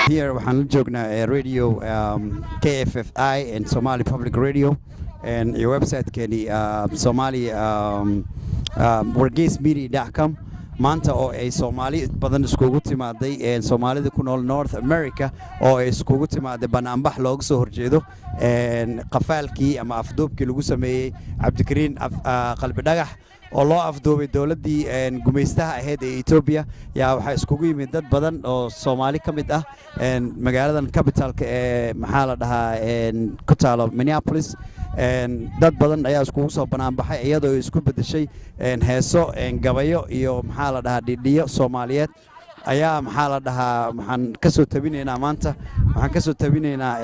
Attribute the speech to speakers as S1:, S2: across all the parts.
S1: Here waxaan la joognaa radio KFFI and Somali Public Radio and your website keeni Somali wargeysmedia.com maanta oo ay Soomaali badan iskugu timaaday ee Soomaalida ku nool North America oo ay iskugu timaaday banaanbax looga soo horjeedo qafaalkii ama afduubkii lagu sameeyay Cabdikariin qalbi dhagax oo loo afduubay dawladii gumeystaha ahayd ee Ethiopia yaa waxa iskugu yimid dad badan oo Soomaali kamid ah magaaladan capitalka ee maxaa la dhahaa ku taalo Minneapolis dad badan ayaa iskugu soo banaanbaxay iyadoo isku bedeshay heeso gabayo iyo maxaa la dhahaa dhidhiyo Soomaaliyeed ayaa maxaa la dhahaa waxaan ka soo tabinaynaa maanta waxaan ka soo tabinaynaa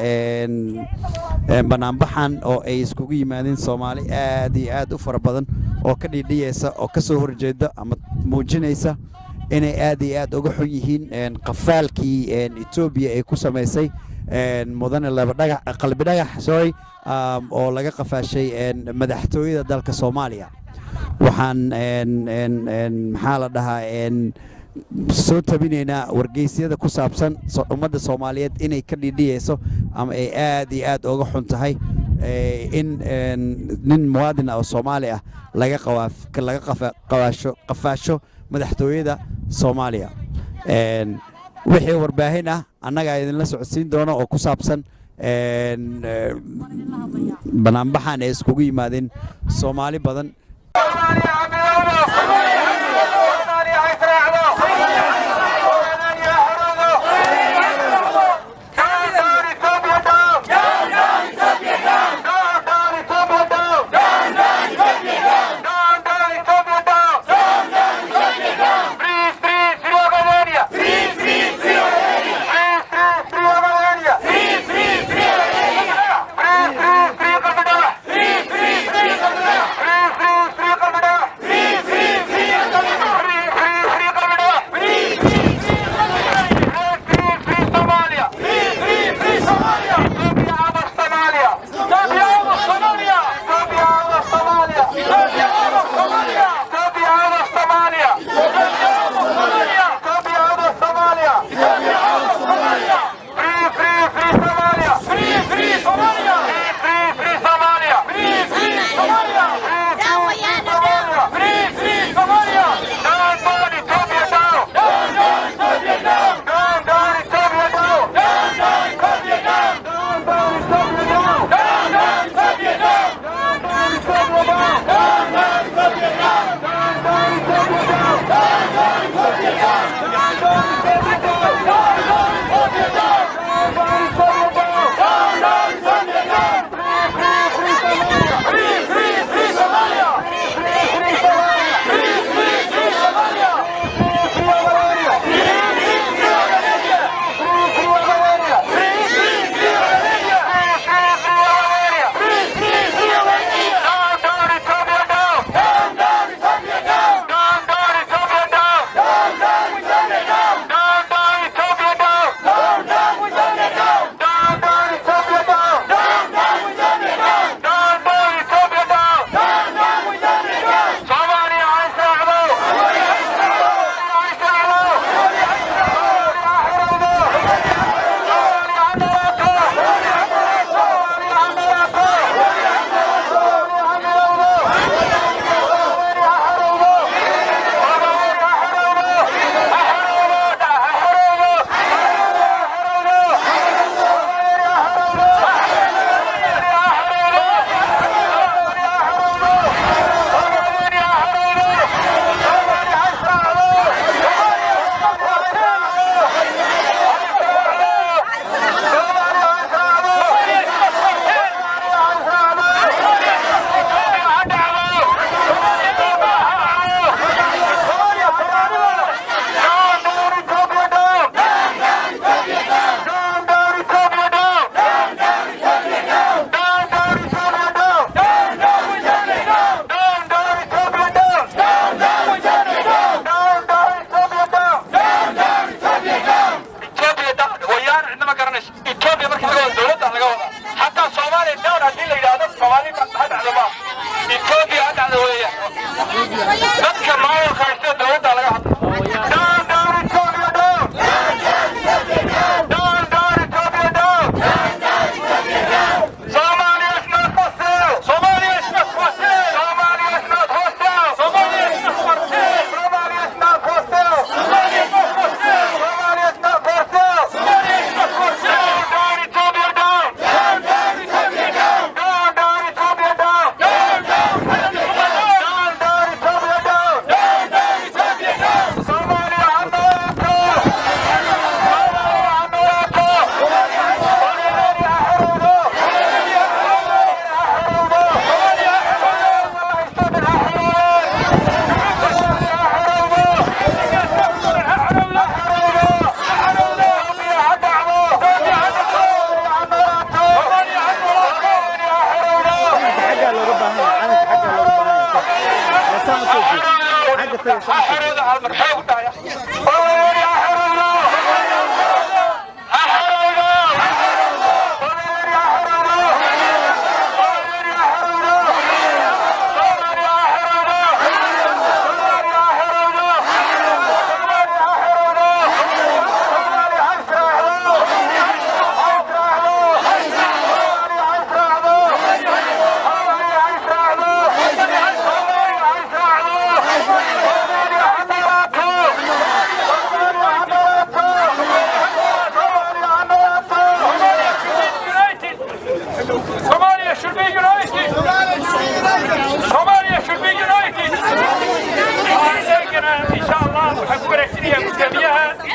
S1: banaanbaxan oo ay iskugu yimaadeen Soomaali aad iyo aad u fara badan oo ka dhidhiyaysa oo ka soo horjeeda ama muujinaysa inay aad iyo aad uga xun yihiin qafaalkii Ethiopia ay ku sameysay mudane qalbi dhagax sorry oo laga qafaashay madaxtooyada dalka Soomaaliya waxaan maxaa la dhahaa soo tabinaynaa wargeysyada ku saabsan ummadda Soomaaliyeed inay ka dhidhiyayso ama ay aad iyo aad uga xun tahay in nin muwaadin oo Soomaali ah laga qafaasho madaxtooyada Soomaaliya wixii warbaahin ah annaga idin la socodsiin doono oo ku saabsan banaanbaxan ay iskugu yimaadeen Soomaali badan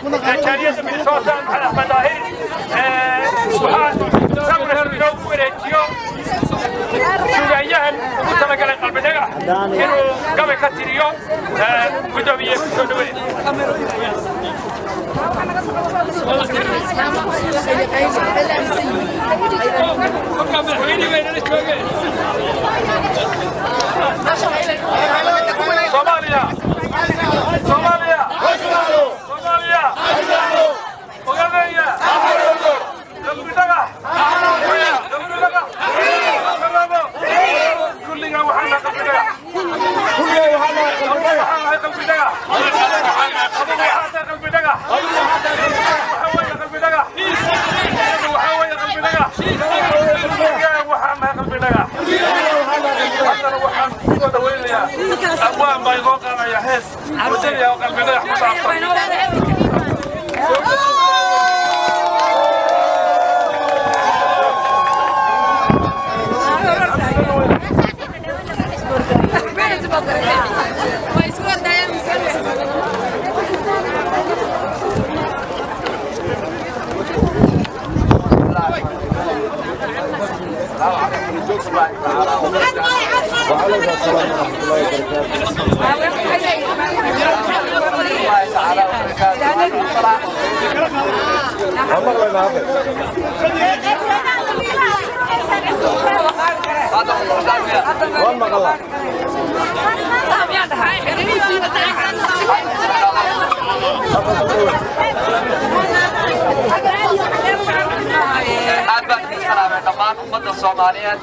S2: جالية منسوسة على مداهي وحال سمر اليوم وريتيو سوريان وطلق القلب دقا إنه قبل كتيريو مدوية كسودوي Somalia Somalia Somalia Ogadeya Dabrudaga Dabrudaga كلنا وحنا قبلنا كلنا وحنا قبلنا قبلنا قبلنا وحوي قبلنا وحوي قبلنا وحنا قبلنا حتى لو وحنا ودوينا أبواب بيضاء يا حس وجري قلبنا وعليكم السلام ورحمة الله dhammaan ummadda Soomaaliyeed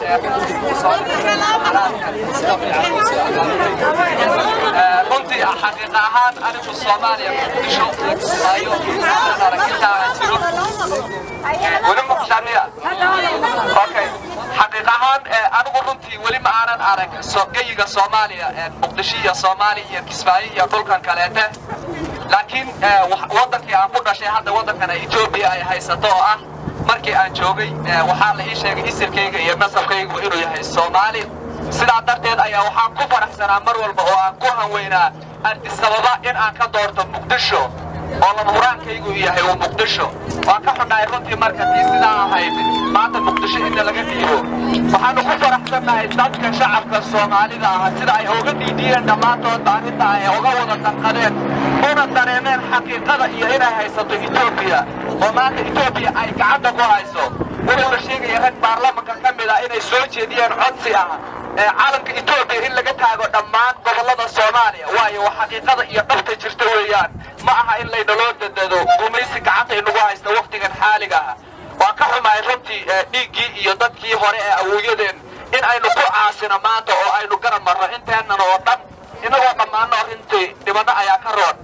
S2: runtii xaqiiqa ahaan anigu Soomaaliya muqdisho waayo aragtida jiro weli muqdisho okay xaqiiqa ahaan anigu runtii weli ma aanan arag sooqayga Soomaaliya muqdisho iyo Soomaaliya iyo Kismaayo iyo dhulkan kaleete laakiin wadankii aan ku dhashay hadda wadankan Itoobiya ay haysato oo ah markii aan joogay waxaa la ii sheegay isirkayga iyo nasabkaygu inuu yahay Soomaali sidaa darteed ayaa waxaan ku faraxsanaa mar walba oo aan ku hanweynaa Addis Ababa in aan ka doorto Muqdisho oo lama huraankaygu yahay Muqdisho waan ka xunnahay runtii markii sidaa ahayd maanta Muqdisho in laga dhiibo waxaan ku faraxsanahay dadka shacabka Soomaalida ah sida ay uga dhiidiyeen dhammaantood baahinta ay uga wada tanqadeen una dareemeen xaqiiqada iyo inay haysato Itoobiya oo maanta Itoobiya ay gacanta ku hayso wuxuu la sheegay rag baarlamaanka ka mid ah inay soo jeediyeen codsi ah calanka Itoobiya in laga taago dhammaan gobolada Soomaaliya waayo xaqiiqada iyo dhabta jirta weeyaan ma aha in la dhalo dadado gumaysi gacanta inagu haysto waqtigan xaaliga ah waa ka xumaay runtii dhiigii iyo dadkii hore ee awoodeen in aynu ku caasino maanta oo aynu garab marno inteenan oo dhan inagoo dhammaano intii dibadda ayaa ka roon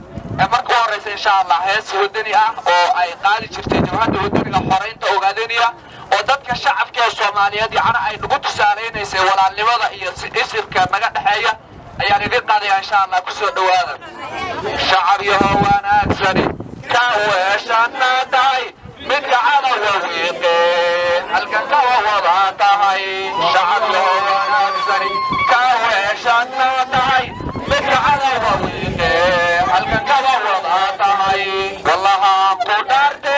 S2: marka horeysa insha Allah hees wadani ah oo ay qaadi jirtay jabhadda wadaniga xoreynta ogaadeenaya oo dadka shacabka Soomaaliyeed yaana ay ugu tusaaleynaysa walaalnimada iyo isirka naga dhaxeeya ayaa naga qaadaya insha Allah ku soo dhawaada shacab yahow wanaagsan ka weeshana tahay mid gacana wawiiqeen halkan ka wada tahay shacab yahow wanaagsan ka weeshana tahay mid gacana wawiiqeen halkan ka wada tahay wallaha qudarte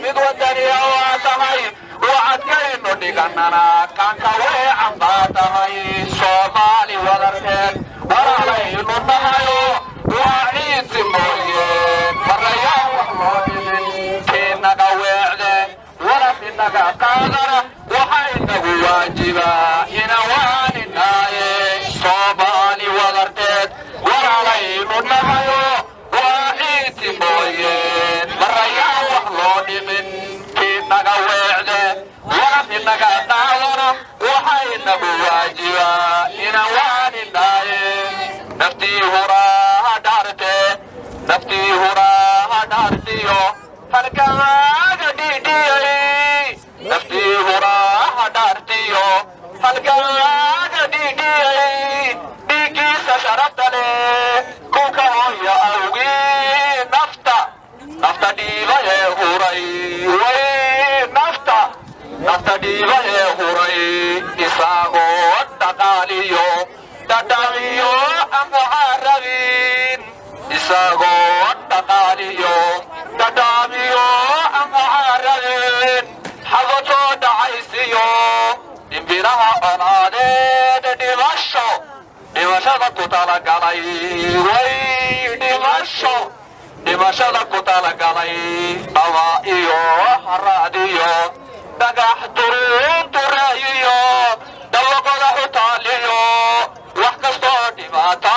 S2: mid wadani waa tahay وعدكينو ديغانانا كانكا ويعن باتهاي صومالي ودرتين ورالينو نهايو وعيد مويين فريان وحمودين كيناغا ويعدي ولا فيناغا قادرة وحيناغو واجبا ينواني نايي صومالي ودرتين ورالينو نهايو وعيد مويين فريان وحمودين كيناغا ويعدي وفيناغا داورا وحينا بواجبا إنواني نايم نفتي هراها دارتي نفتي هراها دارتيو هلقاها ديديي نفتي هراها دارتيو هلقاها ديديي ديكي سشربت لي كوكا هيا أوغي نفتا ديبا يهوري وي نفتا ديبا يهوري إساغو دقاليو أمو عربين إساغو دقاليو dhimashada ku talagalay way dhimashada ku talagalay dhawa iyo haraad iyo dhagax turaayiyo dhawagoda xutaaliyo wax kastoo dhibaata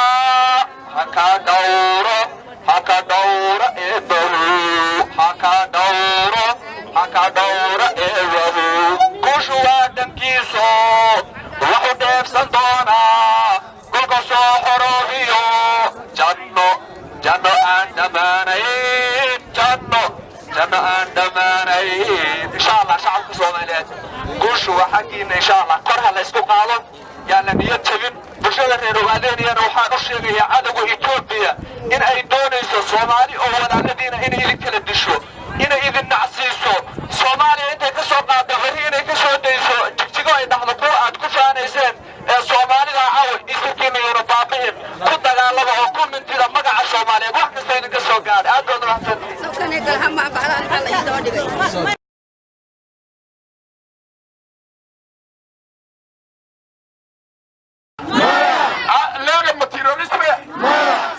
S2: haka dhawro eebahu haka dhawro eebahu kushu waa dhankiiso waxu dheefsan doonaa kolka soo xoroobiyo janno aan dhammaanayn janno aan dhammaanayn insha allah shacabka soomaaliyeed guushu waa xaggiina insha allah kor ha la isku qaado yaa la niyad jabin bulshada reer ogaadeeniyana waxaan u sheegayaa cadowga etoobiya in ay doonayso soomaali oo walaaladiina inay idin kala disho inay idin nacsiiso soomaaliya intay ka soo qaaddo bari inay ka soo dayso jigjigo ay dhahdo kuwa aad ku faanayseen ee soomaalida caaway isirkiina yuna baabi'in ku dagaalama oo ku mintida magaca soomaaliyeed wax kasta idinka soo gaadhay aad baad mahadsantihiin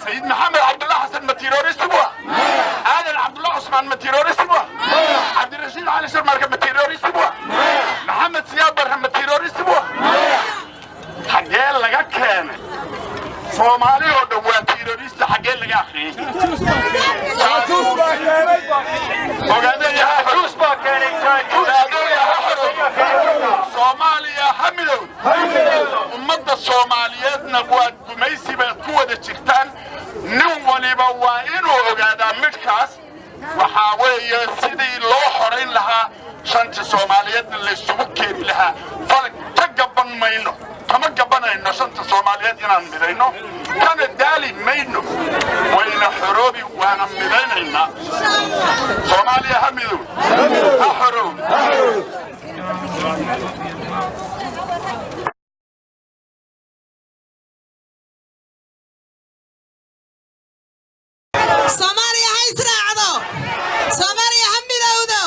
S2: سيد محمد عبد الله حسن ما تيروريست بوا آدم عبد الله عثمان ما تيروريست بوا عبد الرشيد علي شرماركة ما تيروريست بوا محمد سياب برهم ما تيروريست بوا حقين لغا كان صومالي ودوا تيروريست حقين لغا أخي صوماليا حملون ummadda Soomaaliyeedna waa gumaysi baad ku wada jirtaan nin waliba waa inuu ogaadaa midkaas waxa weeye sidii loo xoreyn lahaa shanta Soomaaliyeedna la isugu keeni lahaa falk ka gaban mayno kama gabanayno shanta Soomaaliyeed inaan midayno kana daali mayno wayna xoroobi waana midaynayna Soomaaliya hamidu ha xoroob
S3: Soomaaliya ha israacdo Soomaaliya ha midowdo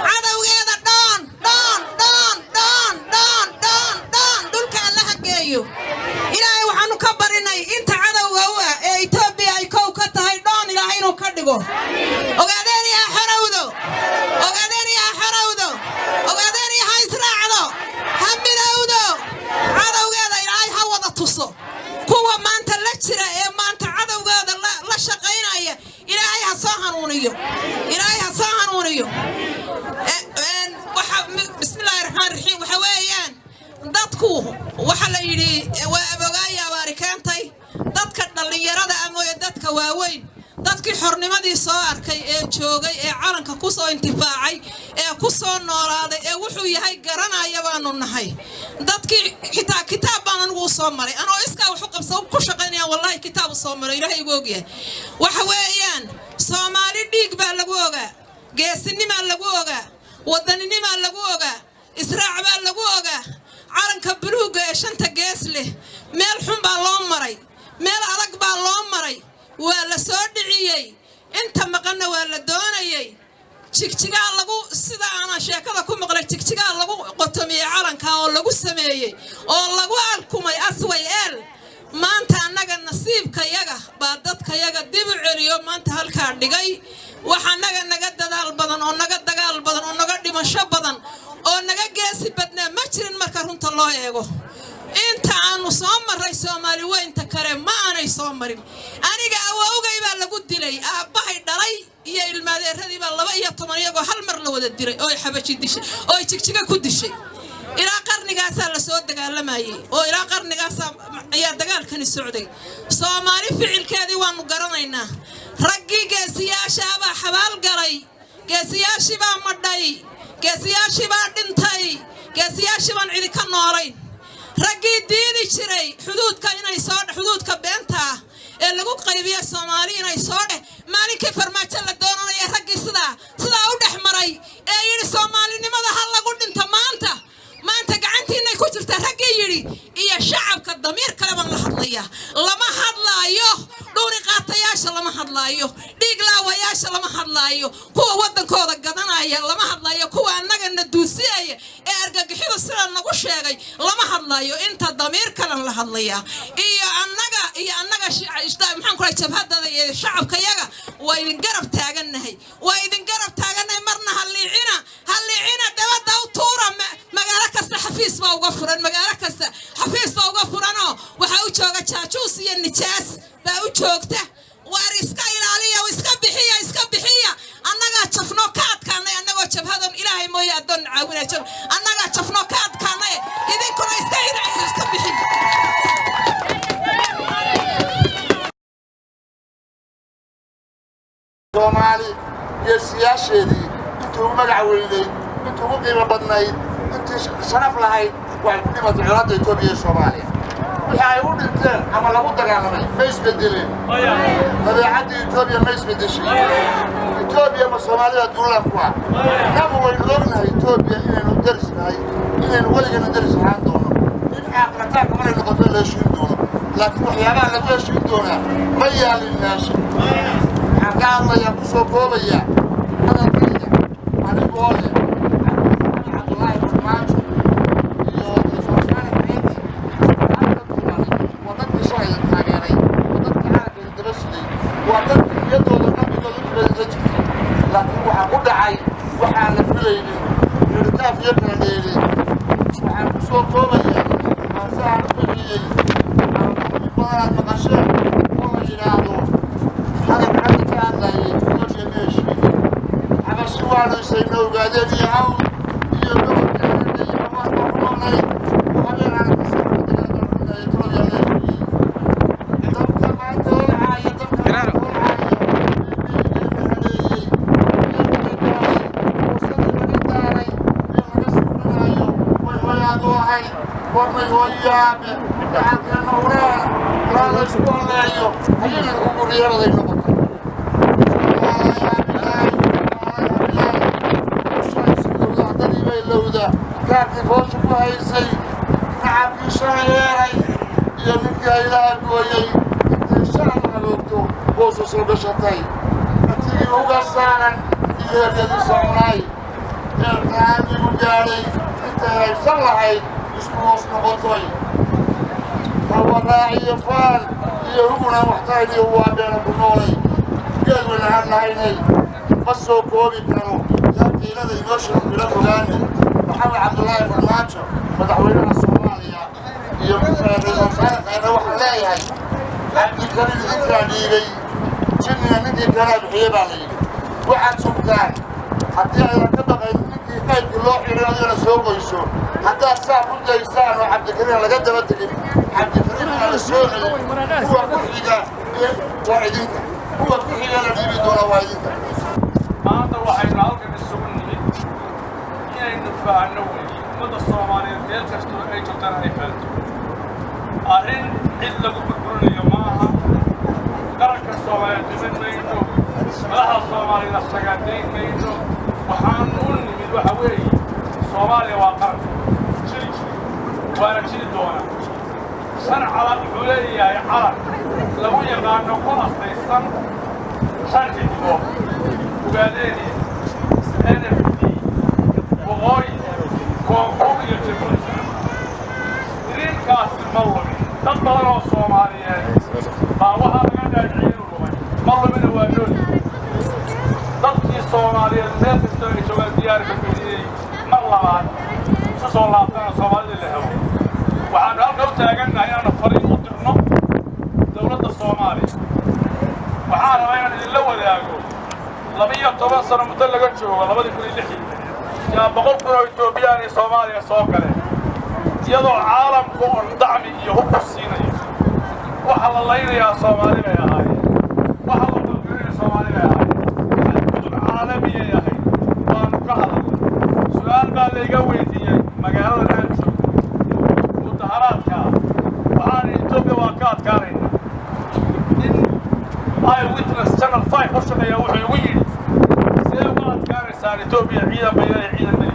S3: cadawgeeda dhoon dhulka alla hageeyo ilaahay waxaanu ka barinay inta cadawga u ah ee Itoobiya ay kow ka tahay dhoon ilaahay inuu ka dhigo ogaadeeniya xorowdo ogaadeeniya ha israacdo ha midowdo cadawgeeda ilaahay ha wada tuso kuwa maanta la jira ee maanta cadawgeeda la shaqeynaya ilaahay ha soo hanuuniyo bismillaahirrahmaanirrahiim waxa weeyaan dadku waxa la yiri waa abogaaya abaarikeentay dadka dhalinyarada ama dadka waaweyn dadkii xornimadii soo arkay ee joogay ee calanka ku soo intifaacay ee ku soo noolaaday ee wuxuu yahay garanaya baanu nahay dadkii kitaab baan anigu soo maray anoo iska wax u qabso ku shaqeynaya wallahi kitaab soo maray ilaahay igu ogyahay waxa weeyaan Soomaali dhiig baa lagu ogaa geesinimo lagu ogaa wadaninimo lagu ogaa israac baa lagu ogaa calanka buluuga ee shanta gees leh meel xun baa loo maray meel adag baa loo maray waa la soo dhiciyay inta maqana waa la doonayay jigjigaa lagu sida aan sheekada ku maqlay jigjigaa lagu qotomiyay calanka oo lagu sameeyay oo lagu alkumay aswayel maanta anaga nasiibkayaga baa dadkayaga dib u celiyo maanta halka dhigay waxa naga dadaal badan oo naga dagaal badan oo naga dhimasho badan oo naga geesi badnaa ma jirin marka runta loo eego inta aanu soo maray Soomaali weynta kare ma aanay soo marin aniga awowgay baa lagu dilay aabahay dhalay iyo ilmaadeeradii baa 12 iyagoo hal mar la wada diray oo xabaji dishay oo jigjiga ku dishay ilaa qarnigaas la soo dagaalamayay oo ilaa qarnigaas ayaa dagaalkani socday Soomaali ficilkeedii waanu garanaynaa raggii geesiyaasha baa xabaal galay geesiyaashii baa madhay geesiyaashii baa dhintay geesiyaashii baan cidi ka noolayn raggii diidi jiray xuduudka beenta ee lagu qaybiyo Soomaali inay soo dheh maalinkii farmaajo la doonanayo raggii sidaa u dhaxmaray ee yiri Soomaalinimada hal lagu dhinto maanta gacantiina ku jirta raggii yiri iyo shacabka damiir kale baan la hadlaya lama hadlaayo dhuuri qaatayaasha lama hadlaayo dhiig laawayaasha lama hadlaayo kuwa wadankooda gadanaya lama hadlaayo kuwa anagana duusiyay ee argagixida sida nagu sheegay lama hadlayo inta damiir kale la hadlaya iyo annaga maxaan ku raay jabhadada iyo shacabka yaga waa idin garab taaganahay marna halliicina dabada u tuura magaalo kasta xafiis baa uga furan oo waxa u jooga jaajuus iyo nijaas baa u joogta waar iska ilaaliya iska bixiya annaga jafno ka adkaanay annagoo jabhadan ilaahay mooye adoon caawinaa annaga jafno ka adkaanay idinkuna iska ilaaliya iska bixiya
S4: Soomaali iyo siyaasheedii intuu magac weynay intuu qiimo badnayd intii sharaf lahayd waxay ku dhimatay colaadda Itoobiya iyo Soomaaliya wixii ay u dhinteen ama lagu dagaalamay ma isbedeleen dabeecadda Itoobiya ma isbedeshay Itoobiya ma Soomaaliya duulaan ku ah nabu waynu ognahay Itoobiya inaynu darisnahay inaynu weligana daris ahaan doono in aakhirataanka maraynu qofka la heshiin doono laakiin waxyaabaha lagu heshiin doonaa ma yaalin meesha قام يقصو كوبيا هذا الكلية أنا بقوله عبد الله بن ماجد يسوسان الحياتي هذا الكلام وضد شيء التاجري وضد عارف الدرسلي وضد يده النبي قال الرجل لكن وحقود عين وحال فيلين يرتاف يبنى ليلي وحقصو كوبيا ما ساعد فيلي بلاد مقشر وما ينادو هذا سوالو سينو قادر يعاون يقول كان يعمر مقروني وغير على كسر يطلب يلي يدم كما تولع يدم كما تولع ورمي وياب تعال النوران لا يسكون له هي الأمور يرضي النقطة كانت فوش كويسي نعم يشايري يمك إلى قوي تشعر الوقت بوسو سلبشتي تيجي وقصانا يهدي صوناي يرتاحي وجاري انت يصلحي اسمه نقطوي هو راعي يفعل يهونا محتاج هو بين بنوري قالوا لنا عيني بسوا كوبي كانوا يبكي لدي نشر بلا فلاني محمد عبد الله بن ماجد مدحويننا الصومالية يوم رئيس أنا وحلاي عبد الكريم ذكرى جنة ندي كلام حيب علي واحد سلطان حتى إذا كبق ندي قيد الله يريد سوق يسوق حتى الساعة بده يسأل عبد الكريم لقد بدك عبد الكريم على السوق هو كل حاجة واحدين هو كل حاجة الذي بدون واحدين
S5: ما أنت واحد ناقل بالسجن فعنوي مدى الصوماليين ميل كستو أي جوتان أي فلتو أرين إلا قبرقرون يوماها قرق الصوماليين جمين مينو ملح الصوماليين الشقادين مينو وحانون من وحوي صوماليا وقرق شري وانا شري دونا شرع على الحلية يا عرق لو يبقى نقول أصليسان شرع جديدو وقاليني NFT وغاي كونفور يجبون درين كاس الملمي تطلعوا الصوماليين ما وها بقى العين والوين ملمي الوالد تطلع الصوماليين الناس تستوي شغل ديار بالمدينة ملمات سوسو لابتنا الصومالي اللي هو وعن هالقو تاقلنا أنا فريق قدرنا دولة الصومالي وعانا ما يعني الأول ياقول لبيا طبعا سنة مدلقة شوغة لبدي كل اللي حي يا بقول كنا إثيوبيا صوماليا سوكله يضع عالم كون دعمي يهب الصيني وحل الله يا صومالي يا هاي وحل الله يا صومالي يا هاي الكتب عالمية يا هاي وانقهر سؤال بالي قويتي مقالة الهنسو مظاهرات كان وعاني إثيوبيا واكات كارين I witness channel 5 وشنا يا وحي سيوات كان إنسان إثيوبيا عيدا بيا عيدا بيا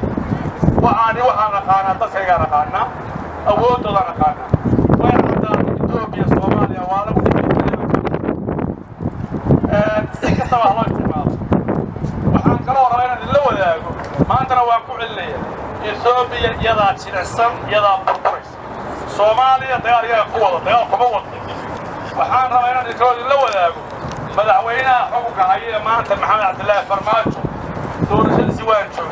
S5: وعاني وحنا خانا تسيجا خانا أود ولا خانا وين عندنا إثيوبيا صوماليا وعلى سكت الله استعمال وحنا كلام رأينا اللي هو ذاك ما أنت رواق كل اللي إثيوبيا يدا تنسم يدا بربرس صوماليا ديار يا قوة ديار قوة وحان رأينا نتكلم الأول مدحوينا حقوق هي ما أنت محمد عبد الله فرماجو دور الزوان شو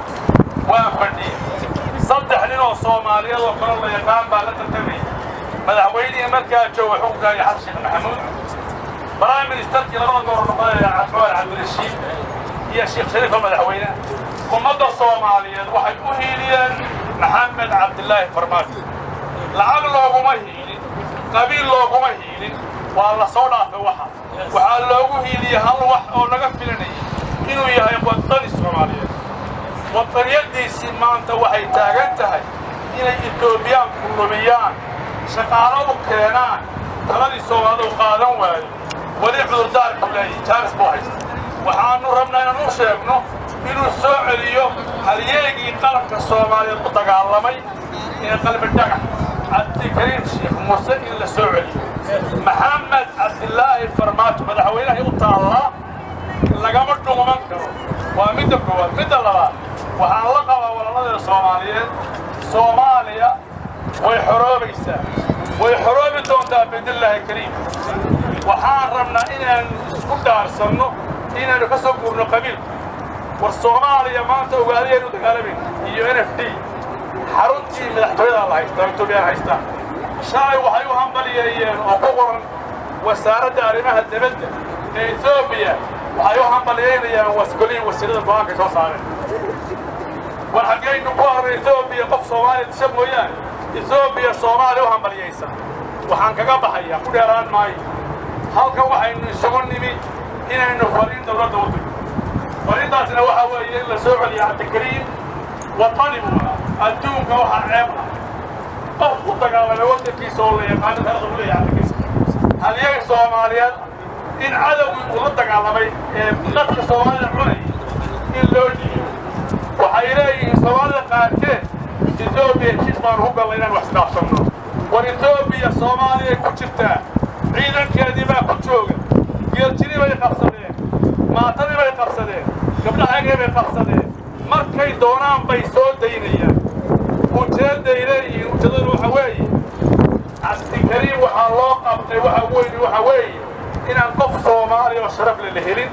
S5: وافردي صدح لنا صوماليا وقال الله يقام بالله ترتمي مدحويني مركز جو حقوق يا حسن محمود برايم minister لما نقول يا عبد الرشيد يا شيخ شريف مدحوينا قمد الصوماليين waxay u hiiliyeen maxamed cabdilaahi farmaajo lacag looguma hiilin qabiil looguma hiilin waa la soo dhaafay waxaa loogu hiiliyay hal wax oo laga filanayay inuu yahay wadani Soomaaliyeed wadaniyadiisii maanta waxay taagan tahay inay Ethiopian ku lumiyaan shaqaalo u keenaan taladii Soomaalidu qaadan waayay wali cudurdaar kulay Charles Boys waxaanu rabnaa inaan u sheegno inuu soo celiyo halyeegii qaranka Soomaaliyeed u dagaalamay ee qalbi dhagax Cabdikariim Sheekh Muuse in la soo celiyo maxamed cabdilaahi farmaajo madaxweynaha u taala lagama dhuuman karo waa mid koowaad mid labaad waxaan la qabaa walaalada Soomaaliyeed Soomaaliya way xoroobaysaa way xoroobi doontaa bidillaahi kariim waxaan rabnaa inaan isku daarsanno inaan ka soo guurno qabiil والصومالية ما أنت وقالين ودقالبين iyo NFT xaruntii madaxtooyada la haysta Itoobiya haysta shalay waxay u hambaliyeen oo ku qoran wasaaradda arrimaha dibadda ee Itoobiya waxay u hambaliyeen wasgoliin wasiirada go'aanka soo saareen waxaynu ku array Itoobiya qof Soomaali tismooyaan Itoobiya Soomaali u hambaliyeysa waxaan kaga baxayaa ku dheeraan maayo halka waxaynu isugu nimi inaynu fariin dawladda u dirno فريضاتنا وحوي إلا سوعي عبد الكريم وطالبوا الدوم وحا عيب أفضل تقاوى لوقت في سوريا قاعدة ترغب لي عبد الكريم هل يجب صوماليا إن عدوي ولدك على بي نفس صوماليا حولي إن لوجي وحيلاقي صوماليا قاعدتين إثيوبيا شيطان هو قال لنا وحسناف صمنا وإثيوبيا صوماليا كتشتا عيدا كاذبا كتشوغا قيلتني بي قبصنين ما تدري ما يقصدين قبل حاجة ما يقصدين مركي دوران بيسود دينية وجد دينية وجد وحوي عبد الكريم وحلاق وحوي إن القف صومالي والشرف للهلين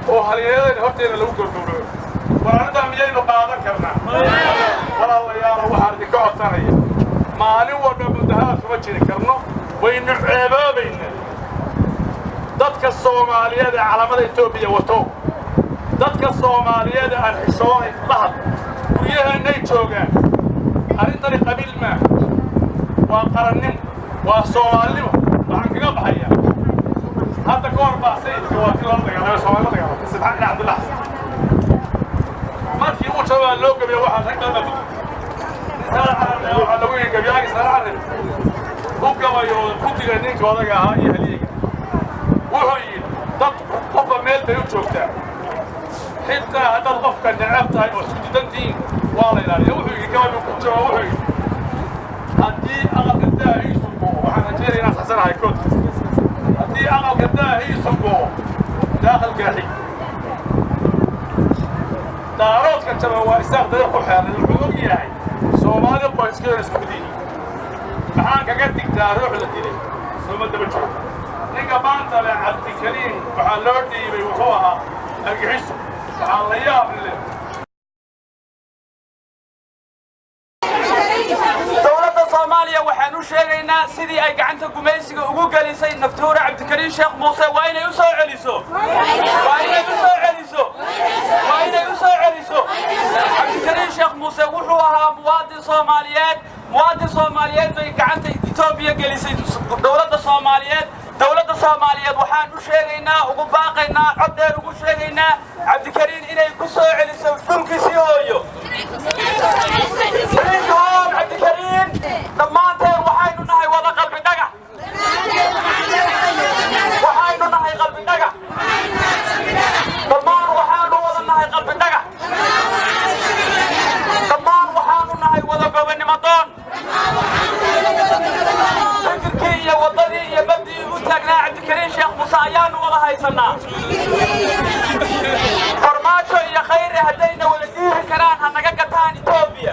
S5: وهاليين هرتين اللي وقف دوران وأنا مجيء نقاط كرنا ولا الله يا روح هذه كعب ثانية ما نور بمدها خوتشي كرنا وين عبابين dadka Soomaaliyeed ee calaamada Itoobiya wato dadka Soomaaliyeed aan xishoonay lahad guryaheena joogaan arintani qabiil ma waa qarannim waa Soomaalnimo waxaan kaga baxayaa hadda ka hor baa sayidka waa kii la dagaalamay Soomaalida Subhaan Abdullah markii uu joogaa loo gabiyo waxaan rag badan ku waxa lagu gabiyaa saraaxad uu gabayo ku diga ninka odaga ahaa iyo haliga وحي ضد قف ميل بيوتشوكتا حتى هذا القف كان نعبتها وسجدتين والله لا وحي كمان بيوتشوا وحي هدي أغلب كده يسوقه وحنا جيري ناس حسنا هيكون هدي أغلب كده يسوقه داخل قاحي داروت كتبه وإساق ده يقول حالي الحقوق يعني سومالي قويس كده نسكبديه محان كاكتك داروح لديني سوما دبجوه ninka maanta leh Cabdi Kariim waxaa loo dhiibay wuxuu ahaa argaxiso waxaa la yaab leh
S6: dowladda Soomaaliya waxaan u sheegaynaa sidii ay gacanta gumaysiga ugu galisay naftuura Cabdikariim Sheekh Muuse waa inay u soo celiso Cabdikariim Sheekh Muuse wuxuu ahaa muwaadin Soomaaliyeed bay gacanta Itoobiya gelisay dowladda Soomaaliyeed waxaan u sheegaynaa ugu baaqaynaa cod dheer ugu sheegaynaa Cabdikariim inay ku soo celiso dhulkiisii hooyo Cabdikariim dhammaanteen waxaynu nahay wada qalbi dhagax dhammaan waxaanu wada nahay qalbi dhagax dhammaan waxaanu nahay wada gobonnimo doon fikirkii iyo wadadii iyo badii u taagnaa Cabdikariim Sheekh Muuse ayaanu wada haysanaa farmaajo iyo khayr haddayna wada dhiiri karaan ha naga gataan Itoobiya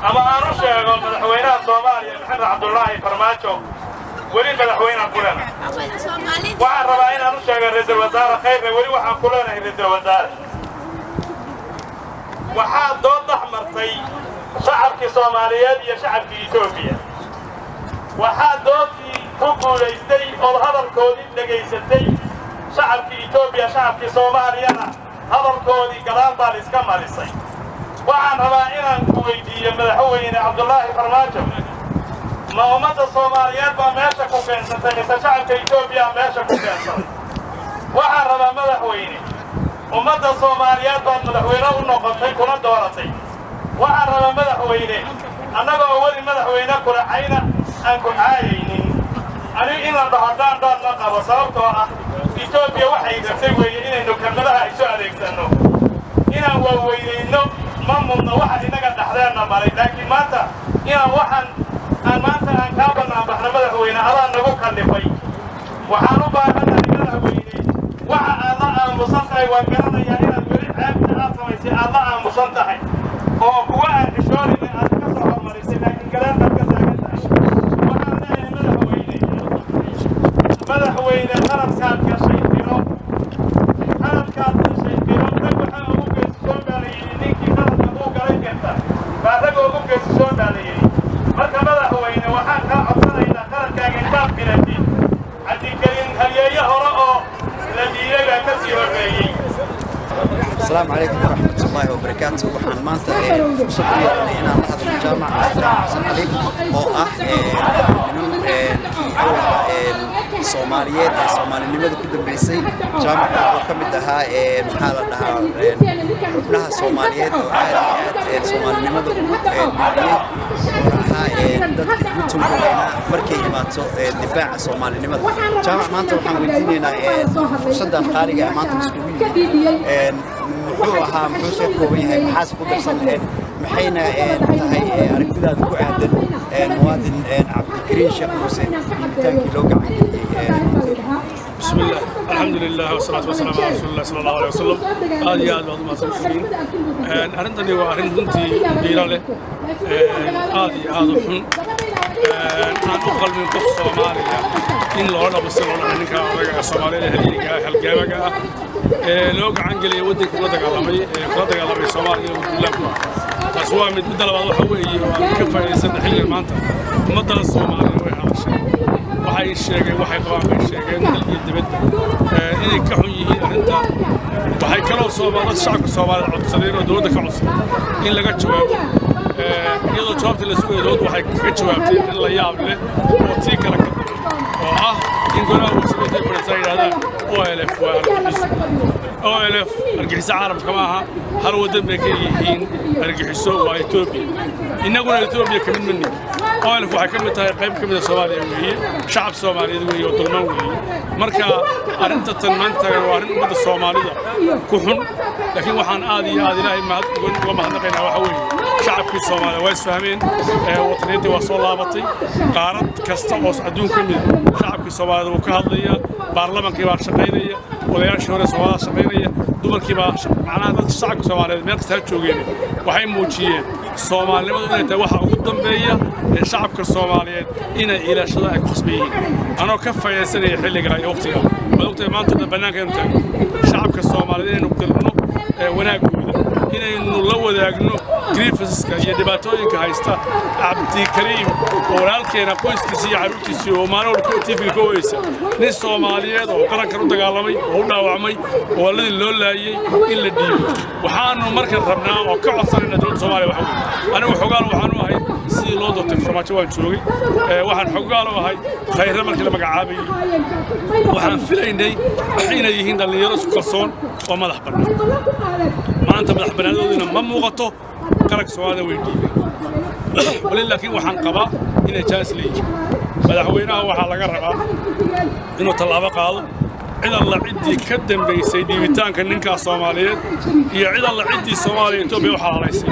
S5: ama aan u sheego madaxweynaha Soomaaliya Maxamed Cabdullaahi Farmaajo weli madaxweynaha kulana waxaan rabaa inaan u sheego ra'iisul wasaare Khayre weli waxaan kulanahay ra'iisul wasaare waxaa dood dhex martay shacabkii Soomaaliyeed iyo shacabkii Itoobiya waxaa doodii ku guulaystay oo hadalkoodii dhageysatay shacabkii Itoobiya shacabkii Soomaaliyana hadalkoodii gadaal baa iska marisay waxaan rabaa inaan ku weydiiyo madaxweyne Cabdullaahi Farmaajo ma ummadda Soomaaliyeed baa meesha ku keensatay mise shacabka Itoobiya meesha ku keensatay waxaan rabaa madaxweyne ummadda Soomaaliyeed baa madaxweyne u noqotay kuna dooratay waxaan rabaa madaxweyne annagoo weli madaxweyne kuracayna aan ku caayaynin aniga in la dhaho daan la qabo sababtoo ah Itoobiya waxay rabtay weeye inaynu kelmadaha isu adeegsanno inaan waaweynayno ma mudno waxa inaga dhaxdeenna maray laakiin maanta inaan waxaan aan kaa bannaan baxna madaxweyne adaa nagu kallifay waxaan u baahanahay madaxweyne waxa aad la aamusan tahay waan garanayaa inaad weli ceebta aad samaysay aad la aamusan tahay oo kuwa aan xishoonin aad ka soo hormarisay laakiin galaan baad ka taagan tahay waxaan leeyahay madaxweyne qaladkaad gashay diro qaladkaad gashay diro rag waxaa ugu geesi soo baalayay ninkii qaladka uu galay keenta baa rag ugu geesi soo baalayay marka madaxweyne waxaan kaa codsanaynaa qaladkaaga intaad bilatid cabdikarin halyeeye hore oo la diiday baa ka sii horreeyey
S1: السلام عليكم ورحمة الله وبركاته. وحن مانتا فرصة لي إن الله هذا الجامعة حسن عليك أو الصوماليات الصومالي نمد كده بيسي جامعة وكمدها محلها ربناها الصوماليات وعاديات الصومالي نمد dadka Itoobiya markay imaato difaaca Soomaalinimada jaamac maanta waxaan weydiinaynaa fursadan qaaliga maanta isku muxuu soo kooban yahay maxaas ku darsan maxayna tahay aragtidaada ku aadan muwaadin cabdikariin sheekh xuseen intaanki loo gacan
S5: بسم الله الحمد لله والصلاة والسلام على رسول الله صلى الله عليه وسلم هذه بعض ما سمعتين أرنتني وأرنتني ديراله هذه حن أنا أقل من قف صوماليا إن الله بسم الله عنك رجع صوماليا هذيك هالجامعة لو عن جلي ودك كلتك على صوماليا وكلكم أسوأ من بدل بعض حوي وكيف يسد حل المنطقة مدل الصوماليا waxay sheegeen waxay qabaan bay sheegeen dalkii dibadda inay ka xun yihiin arrinta waxay kaloo Soomaaliyeed shacabka Soomaaliyeed codsadeen oo dawladda ka codsadeen in laga jawaabo iyadoo jawaabta la sugayo dawladdu waxay ka jawaabtay in la yaab leh oo tii kala ka oo ah in golaha wasiirada Faransiiska yiraahdaan OLF argixisada caalamka ma aha hal wadan bay ka yihiin argixiso waa Itoobiya inaguna Itoobiya ka mid manni OLF waxay ka mid tahay qayb ka mid ah Soomaaliya weeye shacab Soomaaliyeed weeye oo dulman weeye marka arrinta tan maanta waa arrin ummadda Soomaalida ku xun laakiin waxaan aad iyo aad Ilaahay uga mahadnaqaynaa waxa weeye shacabkii Soomaaliya way isfahmeen wadaniyadii waa soo laabatay qaarad kasta oo adduunka mid shacabkii Soomaalida uu ka hadlaya baarlamaankii baa shaqaynaya odayaashii hore Soomaalida shaqaynaya dumarkii baa macnaha dadka shacabka Soomaaliyeed meel kasta joogeen waxay muujiyeen Soomaalinimadu inay tahay waxa ugu dambeeya ee shacabka Soomaaliyeed inay ilaashada ay ku khasbayeen anoo ka faa'iideysanaya xilliga iyo waqtiga waqtiga maanta banaanka inta shacabka Soomaaliyeed inuu galno wanaagooda inaynu la wadaagno grievanceska iyo dhibaatooyinka haysta cabdikariim oo walaalkeena qoyskiisa iyo carruurtiisa oo maalin ku TV ka weysa nin Soomaaliyeed oo qaranka u dagaalamay oo u dhaawacmay oo waladii loo laayay in la dhiibo waxaanu markan rabnaa oo ka codsanayna dowladda Soomaaliya waxa anigu xogaan waxaan u ahay si loo doortay farmaajo waan joogay waxaan xogaan u ahay khayr markii la magacaabay waxaan filaynay inay yihiin dhalinyaro isku kalsoon oo madax bannaan maanta madax bannaanadooda ma muuqato qaranka Soomaaliya way dhiibeen laakiin waxaan qabaa inay jaas leeyihiin madaxweynaha waxaa laga rabaa inuu tallaabo qaado cid alla ciddii ka dambaysay dhiibitaanka ninkaas Soomaaliyeed iyo cid alla ciddii Soomaaliya Itoobiya u xalaalaysay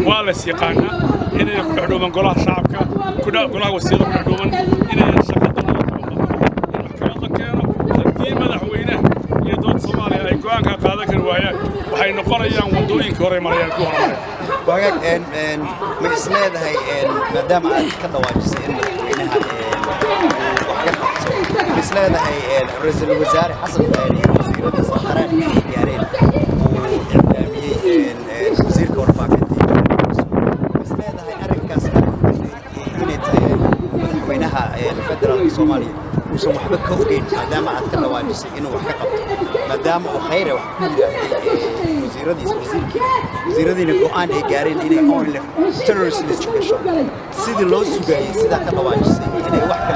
S5: waa la yaqaanaa inay ku dhexdhooban golaha shacabka ku golaha wasiirada ku dhexdhooban inay shaqada maxkamadda keeno haddii madaxweynaha iyo dowladda Soomaaliya ay go'aanka qaadan kari waayaan waxay noqonayaan wadooyinka hore marayaan ku hormareen
S1: وهاك ما إسناد هاي مدام عاد كذا واجسين إنها إسناد هاي رئيس الوزراء حسب ثاني وزير الصحراء يارين وزير كورفاكتي إسناد هاي أركاس إنت وينها الفدرال الصومالية وسو محبة كوفين مدام عاد كذا واجسين إنه وحقق مدام وخيره وزيرادي القرآن إيجارين إني أون لف terrorist investigation سيد الله سجاي سيد كذا واجسين إني واحد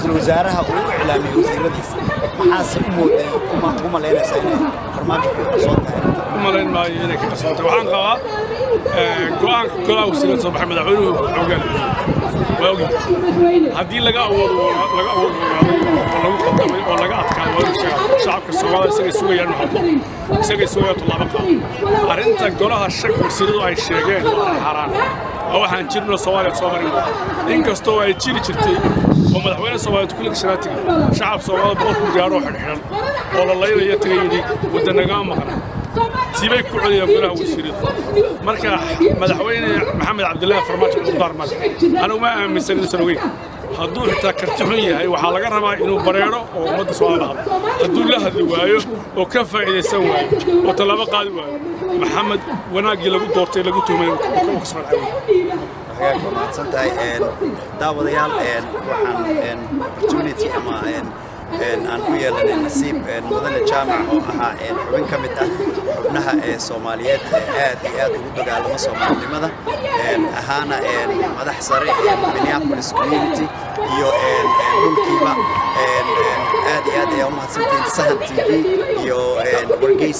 S1: اللي وزارها وإعلامي وزيرادي محاسب مودي وما لنا سنة فرماجة صوتها
S5: وما لنا ما ينك صوتها وعن قوا قوان كلا وزير صباح محمد عبده عقل واوجي هذه لقى أول ولا أتكلم ولا شعب الصومال سوي النهضة سوي طلاب أرنت قولها الشك وسيروا أي شيء حرام أو حنشيل من الصومال إن كستوا أي شيء شرتي ومدحوين الصومال كل شراتي شعب الصومال بقول جاروح الحين والله الله يتغيري ودنا قام مهنا سيبك كل يوم قولها وسيروا مركا مدحوين محمد عبد الله فرمات الدار مال أنا ما أمن سنوي hadduu xitaa karti xun yahay waxa laga rabaa inuu bareero oo ummadda Soomaaliyeed hadduu la hadli waayo oo ka faa'iideysan waayo oo talaba qaadi waayo maxamed wanaagii lagu doortay lagu tuumay oo ka soo
S1: dhacay santahay daawadayaal waxaan opportunity ama aan u yeelanay nasiib mudane jaamac oo ahaa xubin ka mid ah xubnaha Soomaaliyeed aad iyo aad ugu dagaalama Soomaalinimada ahaana madax sare Minneapolis community iyo dhulkiiba aad iyo aad ay u mahadsantahay Sahan TV iyo wargeys